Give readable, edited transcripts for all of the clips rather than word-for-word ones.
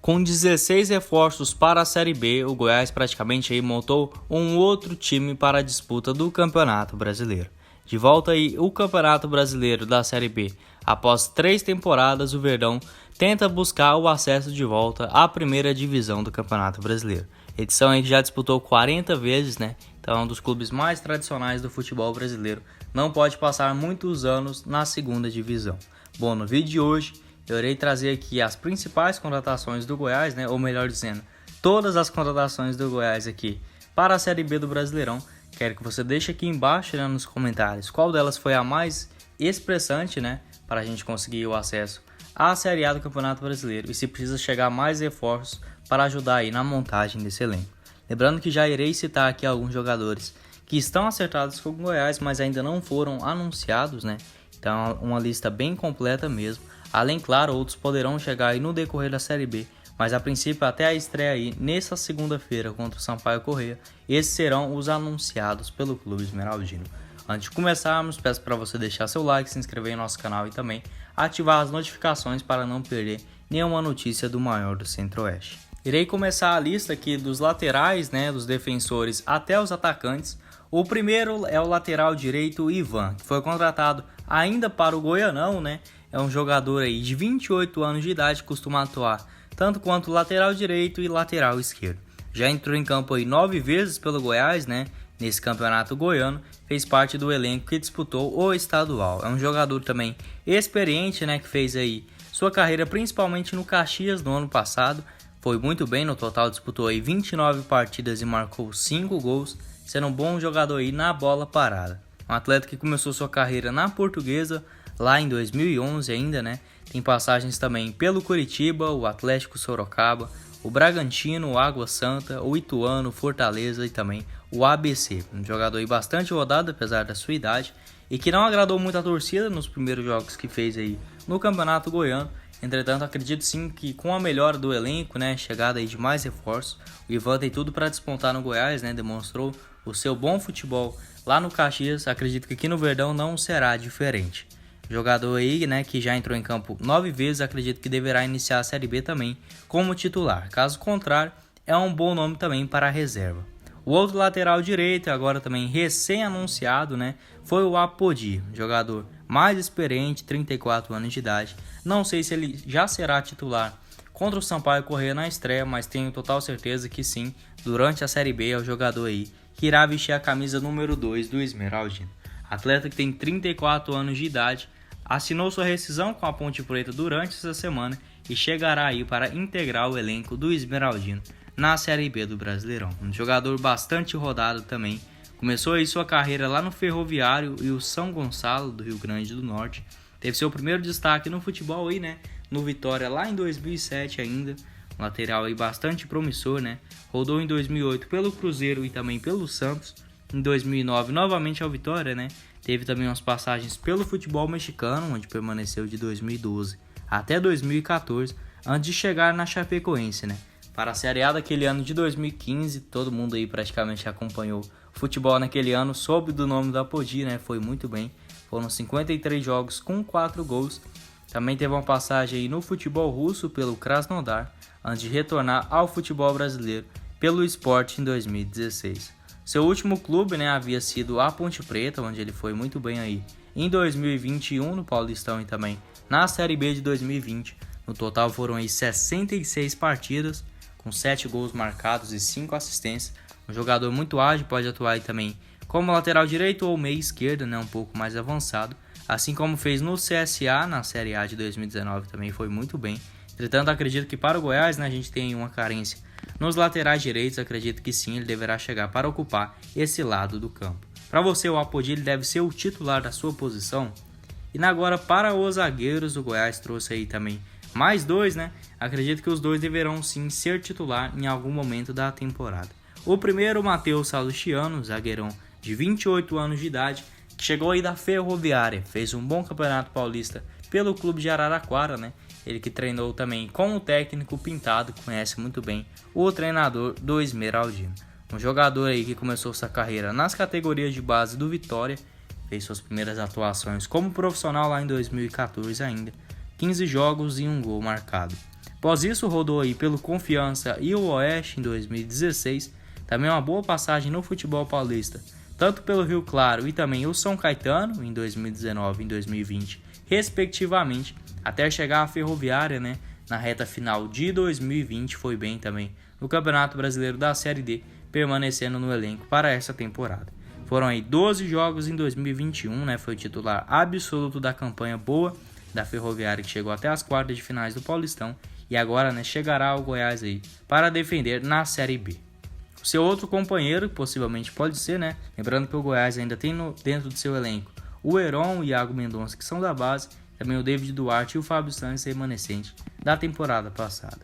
Com 16 reforços para a Série B, o Goiás praticamente aí montou um outro time para a disputa do Campeonato Brasileiro. De volta aí o Campeonato Brasileiro da Série B. Após 3 temporadas, o Verdão tenta buscar o acesso de volta à primeira divisão do Campeonato Brasileiro. Edição aí que já disputou 40 vezes, né? Então é um dos clubes mais tradicionais do futebol brasileiro. Não pode passar muitos anos na segunda divisão. Bom, no vídeo de hoje eu irei trazer aqui as principais contratações do Goiás, né? Ou melhor dizendo, todas as contratações do Goiás aqui para a Série B do Brasileirão. Quero que você deixe aqui embaixo, né, nos comentários qual delas foi a mais expressante, né? Para a gente conseguir o acesso à Série A do Campeonato Brasileiro e se precisa chegar mais reforços para ajudar aí na montagem desse elenco. Lembrando que já irei citar aqui alguns jogadores que estão acertados com o Goiás, mas ainda não foram anunciados, né? Então uma lista bem completa mesmo. Além, claro, outros poderão chegar aí no decorrer da Série B, mas a princípio até a estreia aí nessa segunda-feira contra o Sampaio Corrêa, esses serão os anunciados pelo Clube Esmeraldino. Antes de começarmos, peço para você deixar seu like, se inscrever em nosso canal e também ativar as notificações para não perder nenhuma notícia do maior do Centro-Oeste. Irei começar a lista aqui dos laterais, né, dos defensores até os atacantes. O primeiro é o lateral direito Ivan, que foi contratado ainda para o Goianão, né? É um jogador aí de 28 anos de idade, costuma atuar tanto quanto lateral direito e lateral esquerdo. Já entrou em campo aí 9 vezes pelo Goiás, né? Nesse campeonato goiano, fez parte do elenco que disputou o estadual. É um jogador também experiente, né? Que fez aí sua carreira principalmente no Caxias no ano passado. Foi muito bem no total, disputou aí 29 partidas e marcou 5 gols, sendo um bom jogador aí na bola parada. Um atleta que começou sua carreira na Portuguesa, lá em 2011 ainda, né? Tem passagens também pelo Curitiba, o Atlético Sorocaba, o Bragantino, o Água Santa, o Ituano, o Fortaleza e também o ABC. Um jogador aí bastante rodado, apesar da sua idade, e que não agradou muito a torcida nos primeiros jogos que fez aí no Campeonato Goiano. Entretanto, acredito sim que com a melhora do elenco, né, chegada aí de mais reforços, o Ivan tem tudo para despontar no Goiás, né? Demonstrou o seu bom futebol lá no Caxias. Acredito que aqui no Verdão não será diferente. Jogador aí, né, que já entrou em campo 9 vezes, acredito que deverá iniciar a Série B também como titular. Caso contrário, é um bom nome também para a reserva. O outro lateral direito, agora também recém-anunciado, né, foi o Apodi, jogador mais experiente, 34 anos de idade. Não sei se ele já será titular contra o Sampaio Corrêa na estreia, mas tenho total certeza que sim, durante a Série B é o jogador aí que irá vestir a camisa número 2 do Esmeraldino. Atleta que tem 34 anos de idade, assinou sua rescisão com a Ponte Preta durante essa semana e chegará aí para integrar o elenco do Esmeraldino na Série B do Brasileirão. Um jogador bastante rodado também. Começou aí sua carreira lá no Ferroviário e o São Gonçalo do Rio Grande do Norte. Teve seu primeiro destaque no futebol aí, né? No Vitória lá em 2007 ainda. Um lateral aí bastante promissor, né? Rodou em 2008 pelo Cruzeiro e também pelo Santos. Em 2009 novamente ao Vitória, né? Teve também umas passagens pelo futebol mexicano, onde permaneceu de 2012 até 2014, antes de chegar na Chapecoense, né? Para a Série A daquele ano de 2015, todo mundo aí praticamente acompanhou o futebol naquele ano, soube do nome do Apodi, né? Foi muito bem. Foram 53 jogos com 4 gols. Também teve uma passagem aí no futebol russo pelo Krasnodar, antes de retornar ao futebol brasileiro pelo Sport em 2016. Seu último clube, né, havia sido a Ponte Preta, onde ele foi muito bem aí em 2021 no Paulistão e também na Série B de 2020. No total foram aí 66 partidas, com 7 gols marcados e 5 assistências. Um jogador muito ágil, pode atuar aí também como lateral direito ou meia esquerda, né, um pouco mais avançado. Assim como fez no CSA, na Série A de 2019 também foi muito bem. Entretanto, acredito que para o Goiás, né, a gente tem uma carência nos laterais direitos. Acredito que sim, ele deverá chegar para ocupar esse lado do campo. Para você, o Apodi ele deve ser o titular da sua posição. E agora, para os zagueiros, o Goiás trouxe aí também mais 2, né? Acredito que os 2 deverão sim ser titular em algum momento da temporada. O primeiro, o Matheus Salustiano, zagueirão de 28 anos de idade, que chegou aí da Ferroviária, fez um bom campeonato paulista pelo clube de Araraquara, né? Ele que treinou também com o técnico Pintado, conhece muito bem o treinador do Esmeraldino. Um jogador aí que começou sua carreira nas categorias de base do Vitória, fez suas primeiras atuações como profissional lá em 2014 ainda, 15 jogos e 1 gol marcado. Após isso, rodou aí pelo Confiança e o Oeste em 2016, também uma boa passagem no futebol paulista, tanto pelo Rio Claro e também o São Caetano em 2019 e em 2020, respectivamente, até chegar à Ferroviária, né, na reta final de 2020, foi bem também no Campeonato Brasileiro da Série D, permanecendo no elenco para essa temporada. Foram aí 12 jogos em 2021, né, foi o titular absoluto da campanha boa da Ferroviária, que chegou até as quartas de finais do Paulistão, e agora, né, chegará ao Goiás aí para defender na Série B. O seu outro companheiro, possivelmente pode ser, né, lembrando que o Goiás ainda tem dentro do seu elenco o Heron e o Iago Mendonça, que são da base, também o David Duarte e o Fábio Santos, remanescente da temporada passada.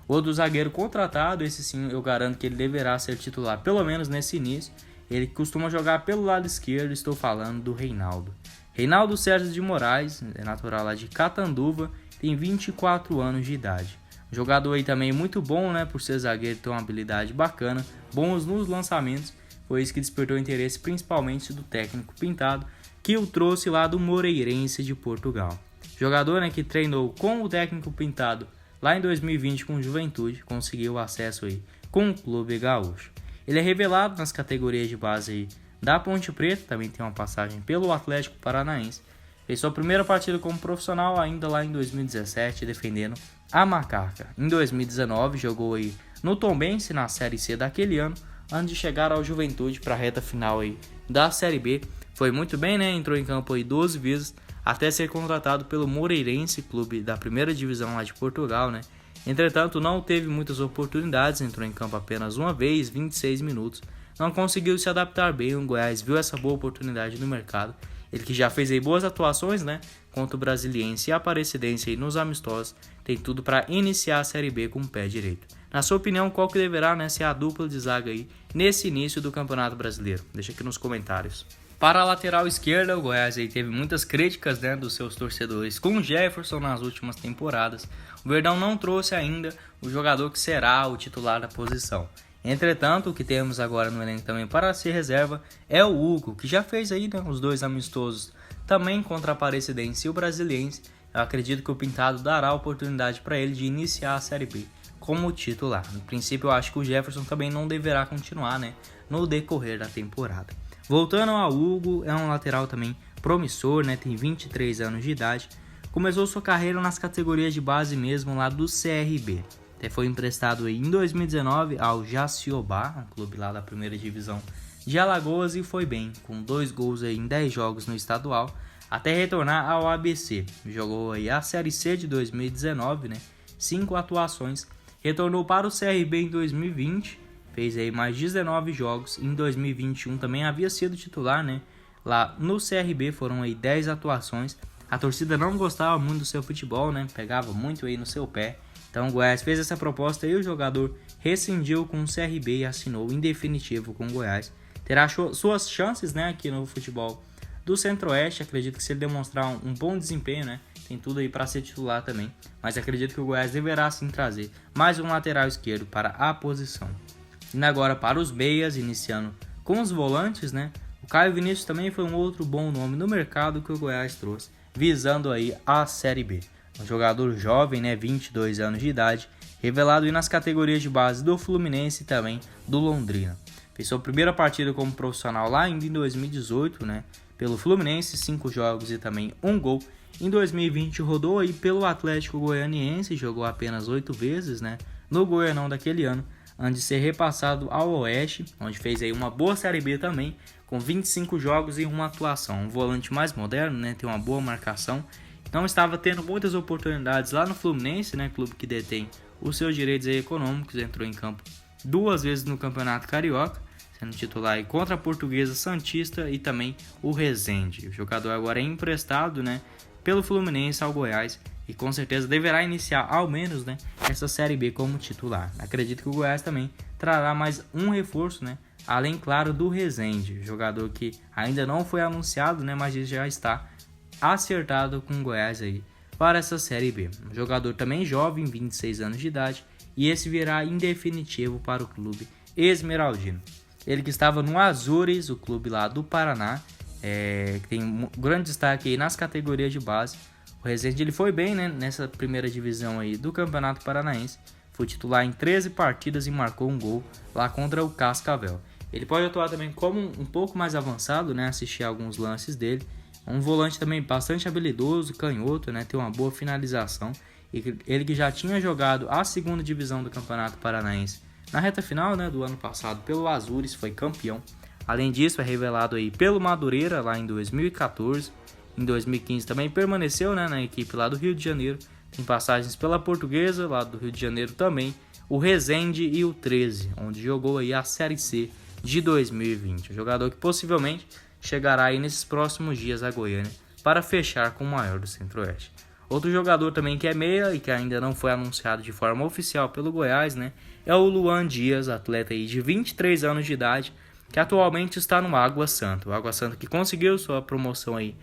Outro zagueiro contratado, esse sim eu garanto que ele deverá ser titular, pelo menos nesse início. Ele costuma jogar pelo lado esquerdo, estou falando do Reinaldo. Reinaldo Sérgio de Moraes, é natural lá de Catanduva, tem 24 anos de idade. Jogador aí também muito bom, né, por ser zagueiro, tem uma habilidade bacana, bons nos lançamentos, foi isso que despertou o interesse principalmente do técnico Pintado, que o trouxe lá do Moreirense de Portugal. Jogador, né, que treinou com o técnico Pintado lá em 2020 com o Juventude, conseguiu acesso aí com o Clube Gaúcho. Ele é revelado nas categorias de base aí da Ponte Preta, também tem uma passagem pelo Atlético Paranaense. Fez sua primeira partida como profissional ainda lá em 2017, defendendo a Macaca. Em 2019 jogou aí no Tombense na Série C daquele ano, antes de chegar ao Juventude para a reta final aí da Série B. Foi muito bem, né? Entrou em campo aí 12 vezes, até ser contratado pelo Moreirense, clube da primeira divisão lá de Portugal, né? Entretanto, não teve muitas oportunidades, entrou em campo apenas uma vez, 26 minutos. Não conseguiu se adaptar bem, o Goiás viu essa boa oportunidade no mercado. Ele que já fez aí boas atuações, né? Contra o Brasiliense e a Aparecidense aí nos amistosos, tem tudo para iniciar a Série B com o pé direito. Na sua opinião, qual que deverá, né, ser a dupla de zaga aí nesse início do Campeonato Brasileiro? Deixa aqui nos comentários. Para a lateral esquerda, o Goiás aí teve muitas críticas, né, dos seus torcedores com o Jefferson nas últimas temporadas. O Verdão não trouxe ainda o jogador que será o titular da posição. Entretanto, o que temos agora no elenco também para ser reserva é o Hugo, que já fez aí, né, os dois amistosos também contra a Aparecidense e o Brasiliense. Eu acredito que o Pintado dará a oportunidade para ele de iniciar a Série B como titular. No princípio, eu acho que o Jefferson também não deverá continuar, né, no decorrer da temporada. Voltando ao Hugo, é um lateral também promissor, né, tem 23 anos de idade. Começou sua carreira nas categorias de base mesmo lá do CRB. Até foi emprestado aí em 2019 ao Jaciobá, um clube lá da primeira divisão de Alagoas, e foi bem, com 2 gols aí em 10 jogos no estadual, até retornar ao ABC. Jogou aí a Série C de 2019, né, 5 atuações. Retornou para o CRB em 2020, fez aí mais 19 jogos. Em 2021 também havia sido titular, né, lá no CRB, foram aí 10 atuações. A torcida não gostava muito do seu futebol, né, pegava muito aí no seu pé. Então o Goiás fez essa proposta e o jogador rescindiu com o CRB e assinou em definitivo com o Goiás. Terá suas chances, né, aqui no futebol do Centro-Oeste. Acredito que se ele demonstrar um bom desempenho, né, tem tudo aí para ser titular também. Mas acredito que o Goiás deverá sim trazer mais um lateral esquerdo para a posição. E agora para os meias, iniciando com os volantes, né, o Caio Vinícius também foi um outro bom nome no mercado que o Goiás trouxe, visando aí a Série B. Um jogador jovem, né, 22 anos de idade, revelado aí nas categorias de base do Fluminense e também do Londrina. Fez sua primeira partida como profissional lá ainda em 2018, né, pelo Fluminense, 5 jogos e também 1 gol. Em 2020 rodou aí pelo Atlético Goianiense, jogou apenas 8 vezes, né, no Goianão daquele ano, antes de ser repassado ao Oeste, onde fez aí uma boa Série B também, com 25 jogos e uma atuação. Um volante mais moderno, né, tem uma boa marcação. Não estava tendo muitas oportunidades lá no Fluminense, né, clube que detém os seus direitos aí econômicos. Entrou em campo 2 vezes no Campeonato Carioca, sendo titular aí contra a Portuguesa, Santista e também o Resende. O jogador agora é emprestado, né, pelo Fluminense ao Goiás e com certeza deverá iniciar ao menos, né, essa Série B como titular. Acredito que o Goiás também trará mais um reforço, né, além, claro, do Resende, jogador que ainda não foi anunciado, né, mas já está acertado com o Goiás aí para essa Série B. Um jogador também jovem, 26 anos de idade, e esse virá em definitivo para o clube esmeraldino. Ele que estava no Azures, o clube lá do Paraná, que tem um grande destaque aí nas categorias de base. O O Rezende ele foi bem, né, nessa primeira divisão aí do Campeonato Paranaense. Foi titular em 13 partidas e marcou um gol lá contra o Cascavel. Ele pode atuar também como um pouco mais avançado, né, assistir alguns lances dele. Um volante também bastante habilidoso, canhoto, né, tem uma boa finalização. Ele que já tinha jogado a segunda divisão do Campeonato Paranaense na reta final, né, do ano passado pelo Azures, foi campeão. Além disso, é revelado aí pelo Madureira lá em 2014. Em 2015 também permaneceu, né, na equipe lá do Rio de Janeiro. Tem passagens pela Portuguesa, lá do Rio de Janeiro também. O Rezende e o 13, onde jogou aí a Série C de 2020. O jogador que possivelmente chegará aí nesses próximos dias a Goiânia para fechar com o maior do Centro-Oeste. Outro jogador também que é meia e que ainda não foi anunciado de forma oficial pelo Goiás, né, é o Luan Dias, atleta aí de 23 anos de idade, que atualmente está no Água Santa. O Água Santa que conseguiu sua promoção aí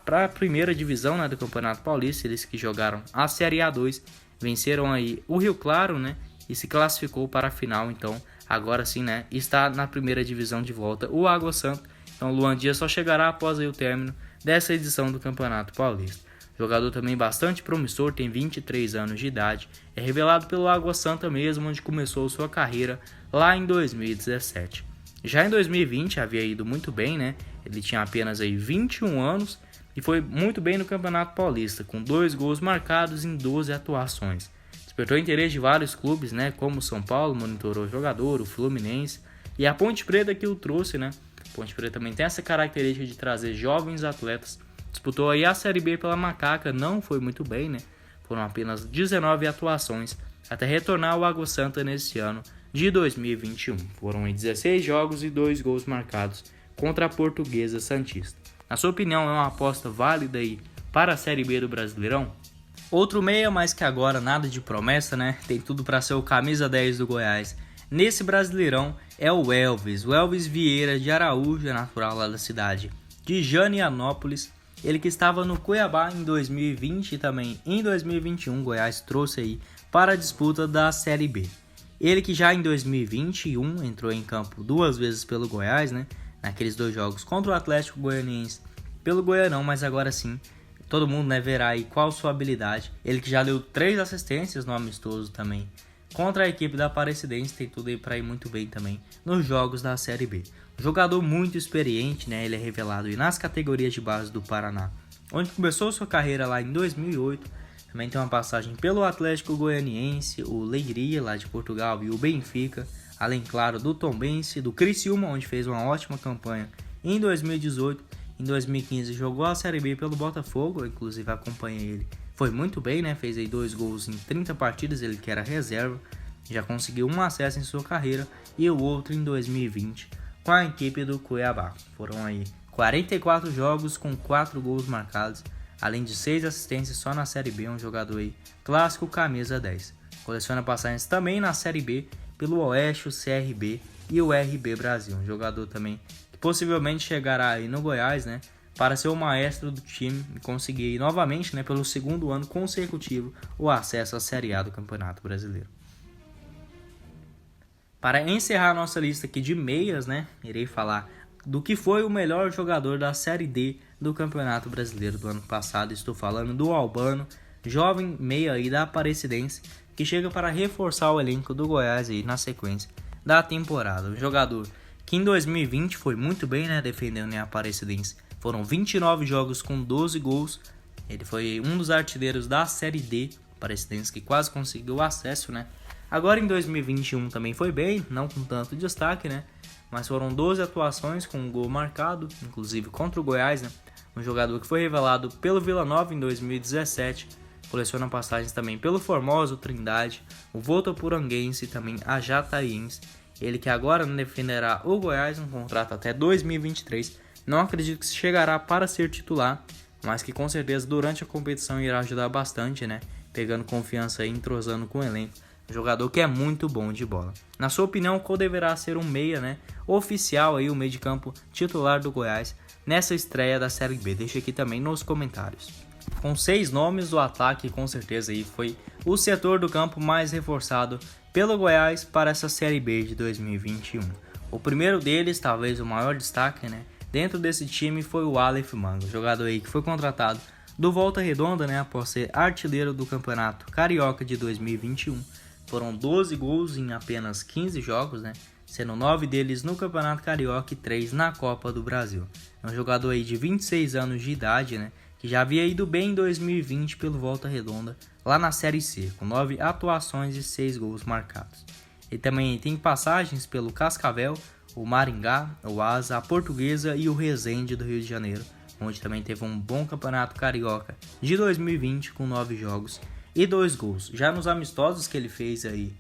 para a primeira divisão, né, do Campeonato Paulista. Eles que jogaram a Série A2, venceram aí o Rio Claro, né, e se classificou para a final. Então agora sim, né, está na primeira divisão de volta o Água Santa. Então o Luan Dias só chegará após aí o término dessa edição do Campeonato Paulista. Jogador também bastante promissor, tem 23 anos de idade, é revelado pelo Água Santa mesmo, onde começou sua carreira lá em 2017. Já em 2020 havia ido muito bem, né? Ele tinha apenas aí 21 anos e foi muito bem no Campeonato Paulista, com 2 gols marcados em 12 atuações. Despertou interesse de vários clubes, né? Como o São Paulo monitorou o jogador, o Fluminense e a Ponte Preta que o trouxe, né? A Ponte Preta também tem essa característica de trazer jovens atletas. Disputou aí a Série B pela Macaca, não foi muito bem, né? Foram apenas 19 atuações até retornar ao Água Santa nesse ano de 2021. Foram em 16 jogos e 2 gols marcados contra a Portuguesa Santista. Na sua opinião, é uma aposta válida aí para a Série B do Brasileirão? Outro meia, mas que agora nada de promessa, né? Tem tudo para ser o camisa 10 do Goiás. Nesse Brasileirão é o Elvis Vieira de Araújo, é natural lá da cidade de Janianópolis. Ele que estava no Cuiabá em 2020 e também em 2021, Goiás trouxe aí para a disputa da Série B. Ele que já em 2021 entrou em campo 2 vezes pelo Goiás, né? Naqueles 2 jogos contra o Atlético Goianiense pelo Goianão, mas agora sim, todo mundo, né, verá aí qual sua habilidade. Ele que já deu 3 assistências no amistoso também contra a equipe da Aparecidense, tem tudo aí para ir muito bem também nos jogos da Série B. Jogador muito experiente, né? Ele é revelado aí nas categorias de base do Paraná, onde começou sua carreira lá em 2008. Também tem uma passagem pelo Atlético Goianiense, o Leiria lá de Portugal e o Benfica, além, claro, do Tombense, do Criciúma, onde fez uma ótima campanha em 2018. Em 2015 jogou a Série B pelo Botafogo, eu, inclusive acompanhei ele. Foi muito bem, né? Fez aí 2 gols em 30 partidas, ele que era reserva. Já conseguiu um acesso em sua carreira e o outro em 2020 com a equipe do Cuiabá. Foram aí 44 jogos com 4 gols marcados, além de 6 assistências só na Série B, um jogador aí clássico camisa 10. Coleciona passagens também na Série B pelo Oeste, o CRB e o RB Brasil. Um jogador também que possivelmente chegará aí no Goiás, né, para ser o maestro do time e conseguir novamente, né, pelo 2º ano consecutivo o acesso à Série A do Campeonato Brasileiro. Para encerrar nossa lista aqui de meias, né, irei falar do que foi o melhor jogador da Série D do Campeonato Brasileiro do ano passado. Estou falando do Albano, jovem meia aí da Aparecidense, que chega para reforçar o elenco do Goiás aí na sequência da temporada. Um jogador que em 2020 foi muito bem, né, defendendo a Aparecidense. Foram 29 jogos com 12 gols. Ele foi um dos artilheiros da Série D, Aparecidense, que quase conseguiu o acesso, né? Agora em 2021 também foi bem, não com tanto destaque, né? Mas foram 12 atuações com um gol marcado, inclusive contra o Goiás, né? Um jogador que foi revelado pelo Vila Nova em 2017, coleciona passagens também pelo Formosa, o Trindade, o Votoporanguense e também a Jataiense. Ele que agora defenderá o Goiás, um contrato até 2023. Não acredito que chegará para ser titular, mas que com certeza durante a competição irá ajudar bastante, né? Pegando confiança e entrosando com o elenco. Um jogador que é muito bom de bola. Na sua opinião, qual deverá ser um meia, né, oficial aí, o meio de campo titular do Goiás nessa estreia da Série B? Deixa aqui também nos comentários. Com 6 nomes, o ataque com certeza aí foi o setor do campo mais reforçado pelo Goiás para essa Série B de 2021. O primeiro deles, talvez o maior destaque, né, dentro desse time foi o Aleph Manga, jogador aí que foi contratado do Volta Redonda, né, após ser artilheiro do Campeonato Carioca de 2021. Foram 12 gols em apenas 15 jogos, né, sendo 9 deles no Campeonato Carioca e 3 na Copa do Brasil. É um jogador aí de 26 anos de idade, né, que já havia ido bem em 2020 pelo Volta Redonda, lá na Série C, com 9 atuações e 6 gols marcados. Ele também tem passagens pelo Cascavel, o Maringá, o Asa, a Portuguesa e o Resende do Rio de Janeiro, onde também teve um bom campeonato carioca de 2020 com 9 jogos e 2 gols. Já nos amistosos que ele fez aí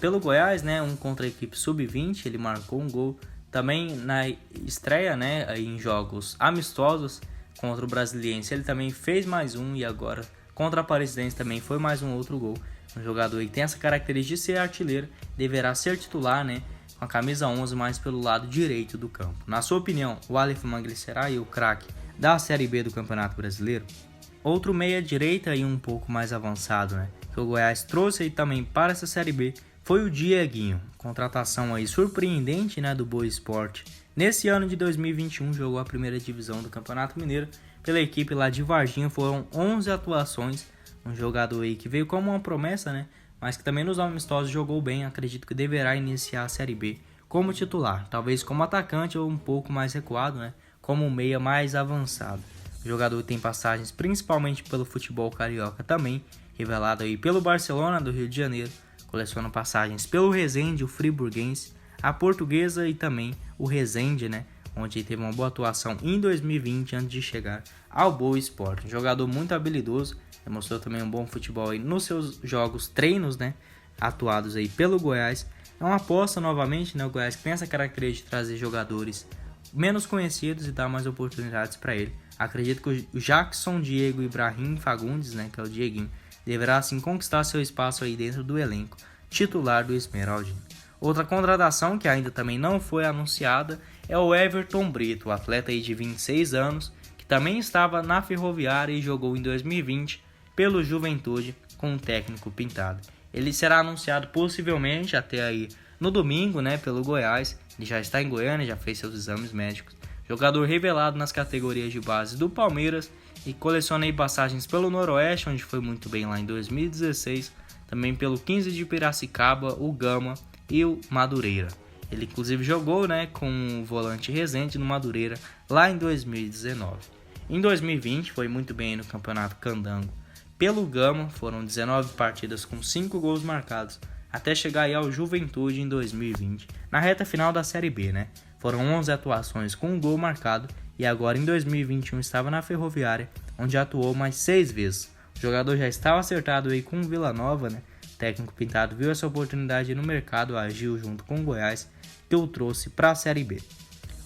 pelo Goiás, né, um contra a equipe sub-20, ele marcou um gol. Também na estreia, né, aí em jogos amistosos contra o Brasiliense, ele também fez mais um, e agora contra a Aparecidense também foi mais um outro gol. Um jogador que tem essa característica de ser artilheiro, deverá ser titular, né, com a camisa 11 mais pelo lado direito do campo. Na sua opinião, o Aleph Mangler será aí o craque da Série B do Campeonato Brasileiro? Outro meia-direita e um pouco mais avançado, né, que o Goiás trouxe aí também para essa Série B, foi o Dieguinho. Contratação aí surpreendente, né, do Boa Esporte. Nesse ano de 2021 jogou a primeira divisão do Campeonato Mineiro pela equipe lá de Varginha. Foram 11 atuações, um jogador aí que veio como uma promessa, né, mas que também nos amistosos jogou bem. Acredito que deverá iniciar a Série B como titular, talvez como atacante ou um pouco mais recuado, né, como um meia mais avançado. O jogador tem passagens principalmente pelo futebol carioca também, revelado aí pelo Barcelona do Rio de Janeiro. Coleciona passagens pelo Resende, o Friburguense, a Portuguesa e também o Resende, né, onde teve uma boa atuação em 2020 antes de chegar ao Boa Esporte. Um jogador muito habilidoso, demonstrou também um bom futebol aí nos seus jogos, treinos, né, atuados aí pelo Goiás. É uma aposta novamente, né, o Goiás que tem essa característica de trazer jogadores menos conhecidos e dar mais oportunidades para ele. Acredito que o Jackson Diego Ibrahim Fagundes, né, que é o Dieguinho, deverá assim conquistar seu espaço aí dentro do elenco titular do Esmeraldino. Outra contratação que ainda também não foi anunciada é o Everton Brito, o atleta aí de 26 anos, que também estava na Ferroviária e jogou em 2020 pelo Juventude com o técnico Pintado. Ele será anunciado possivelmente até aí no domingo, né, pelo Goiás. Ele já está em Goiânia, já fez seus exames médicos. Jogador revelado nas categorias de base do Palmeiras e coleciona aí passagens pelo Noroeste, onde foi muito bem lá em 2016, também pelo 15 de Piracicaba, o Gama e o Madureira. Ele inclusive jogou, né, com o volante Resende no Madureira lá em 2019. Em 2020 foi muito bem no Campeonato Candango pelo Gama, foram 19 partidas com 5 gols marcados, até chegar aí ao Juventude em 2020, na reta final da Série B, né? Foram 11 atuações com um gol marcado e agora em 2021 estava na Ferroviária, onde atuou mais 6 vezes. O jogador já estava acertado aí com o Vila Nova, né? O técnico Pintado viu essa oportunidade no mercado, agiu junto com o Goiás, que o trouxe para a Série B.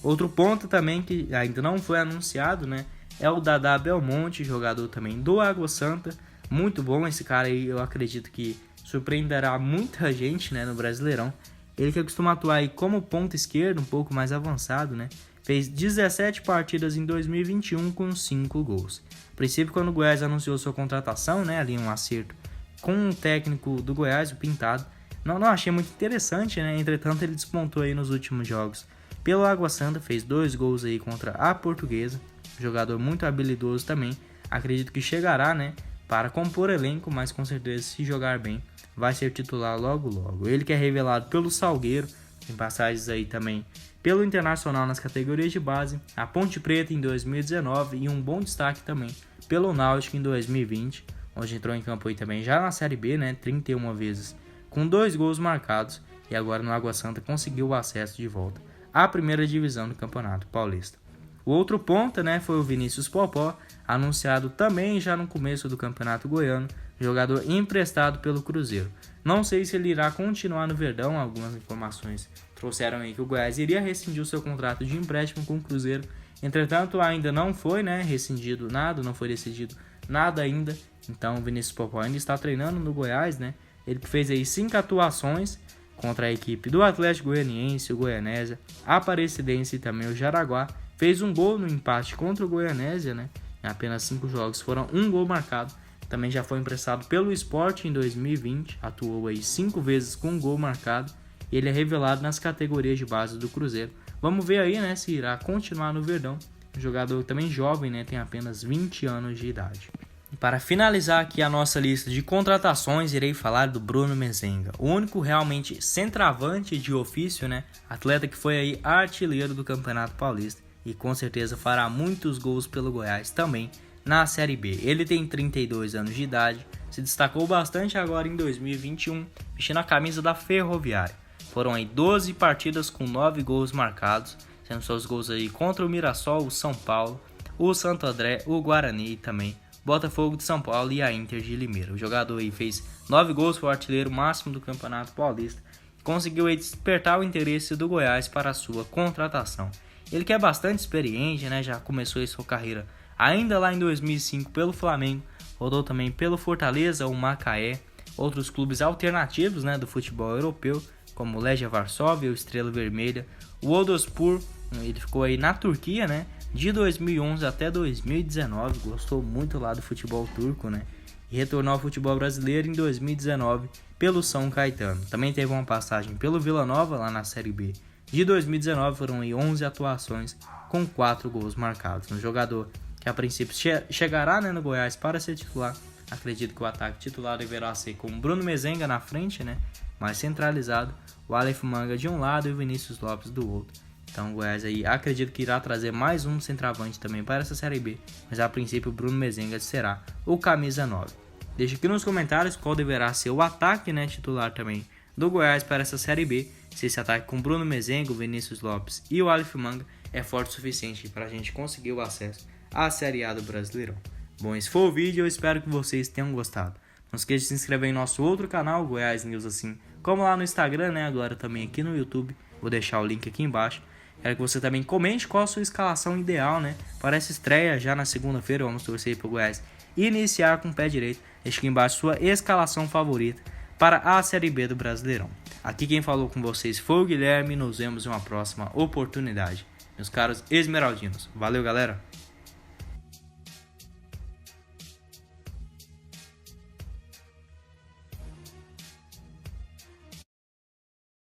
Outro ponto também que ainda não foi anunciado, né, é o Dadá Belmonte, jogador também do Água Santa. Muito bom esse cara aí, eu acredito que surpreenderá muita gente, né, no Brasileirão. Ele que costuma atuar aí como ponta esquerda, um pouco mais avançado, né? Fez 17 partidas em 2021 com 5 gols. A princípio, quando o Goiás anunciou sua contratação, né, ali um acerto com o técnico do Goiás, o Pintado, não achei muito interessante, né? Entretanto, ele despontou aí nos últimos jogos pelo Água Santa, fez 2 gols aí contra a Portuguesa. Jogador muito habilidoso também. Acredito que chegará, né, para compor elenco, mas com certeza, se jogar bem, vai ser titular logo logo. Ele que é revelado pelo Salgueiro, tem passagens aí também pelo Internacional nas categorias de base, a Ponte Preta em 2019 e um bom destaque também pelo Náutico em 2020, onde entrou em campo aí também já na Série B, né, 31 vezes, com 2 gols marcados, e agora no Água Santa conseguiu o acesso de volta à primeira divisão do Campeonato Paulista. O outro ponta, né, foi o Vinícius Popó, anunciado também já no começo do Campeonato Goiano, jogador emprestado pelo Cruzeiro. Não sei se ele irá continuar no Verdão, algumas informações trouxeram aí que o Goiás iria rescindir o seu contrato de empréstimo com o Cruzeiro. Entretanto, ainda não foi, né, rescindido nada, não foi decidido nada ainda. Então, o Vinícius Popó ainda está treinando no Goiás, né? Ele fez aí 5 atuações contra a equipe do Atlético Goianiense, o Goianésia, a Aparecidense e também o Jaraguá. Fez um gol no empate contra o Goianésia, né? Em apenas 5 jogos foram 1 gol marcado. Também já foi emprestado pelo Sport em 2020, atuou aí 5 vezes com um gol marcado. E ele é revelado nas categorias de base do Cruzeiro. Vamos ver aí, né, se irá continuar no Verdão. um jogador também jovem, né? Tem apenas 20 anos de idade. E para finalizar aqui a nossa lista de contratações, irei falar do Bruno Mezenga, o único realmente centroavante de ofício, né? Atleta que foi aí artilheiro do Campeonato Paulista e com certeza fará muitos gols pelo Goiás também na Série B. Ele tem 32 anos de idade, se destacou bastante agora em 2021, vestindo a camisa da Ferroviária. Foram aí 12 partidas com 9 gols marcados, sendo seus gols aí contra o Mirassol, o São Paulo, o Santo André, o Guarani e também Botafogo de São Paulo e a Inter de Limeira. O jogador aí fez 9 gols, foi o artilheiro máximo do Campeonato Paulista e conseguiu aí despertar o interesse do Goiás para a sua contratação. Ele que é bastante experiente, né? Já começou a sua carreira ainda lá em 2005 pelo Flamengo, rodou também pelo Fortaleza, o Macaé, outros clubes alternativos, né, do futebol europeu, como o Legia Varsóvia, o Estrela Vermelha, o Odospor. Ele ficou aí na Turquia, né? De 2011 até 2019, gostou muito lá do futebol turco, né? E retornou ao futebol brasileiro em 2019 pelo São Caetano. Também teve uma passagem pelo Vila Nova lá na Série B. De 2019 foram aí 11 atuações com 4 gols marcados. Um jogador que a princípio chegará, né, no Goiás para ser titular. Acredito que o ataque titular deverá ser com o Bruno Mezenga na frente, né? Mais centralizado, o Aleph Manga de um lado e o Vinícius Lopes do outro. Então o Goiás aí acredito que irá trazer mais um centroavante também para essa Série B, mas a princípio o Bruno Mezenga será o camisa 9. Deixe aqui nos comentários qual deverá ser o ataque, né, titular também do Goiás para essa Série B, se esse ataque com Bruno Mezenga, o Vinícius Lopes e o Aleph Manga é forte o suficiente para a gente conseguir o acesso à Série A do Brasileirão. Bom, esse foi o vídeo, eu espero que vocês tenham gostado. Não esqueça de se inscrever em nosso outro canal, Goiás News, assim como lá no Instagram, né, agora também aqui no YouTube, vou deixar o link aqui embaixo. Quero que você também comente qual a sua escalação ideal, né, para essa estreia já na segunda-feira. Vamos torcer para o Goiás iniciar com o pé direito. Deixe aqui embaixo sua escalação favorita para a Série B do Brasileirão. Aqui quem falou com vocês foi o Guilherme, nos vemos em uma próxima oportunidade. Meus caros esmeraldinos, valeu galera!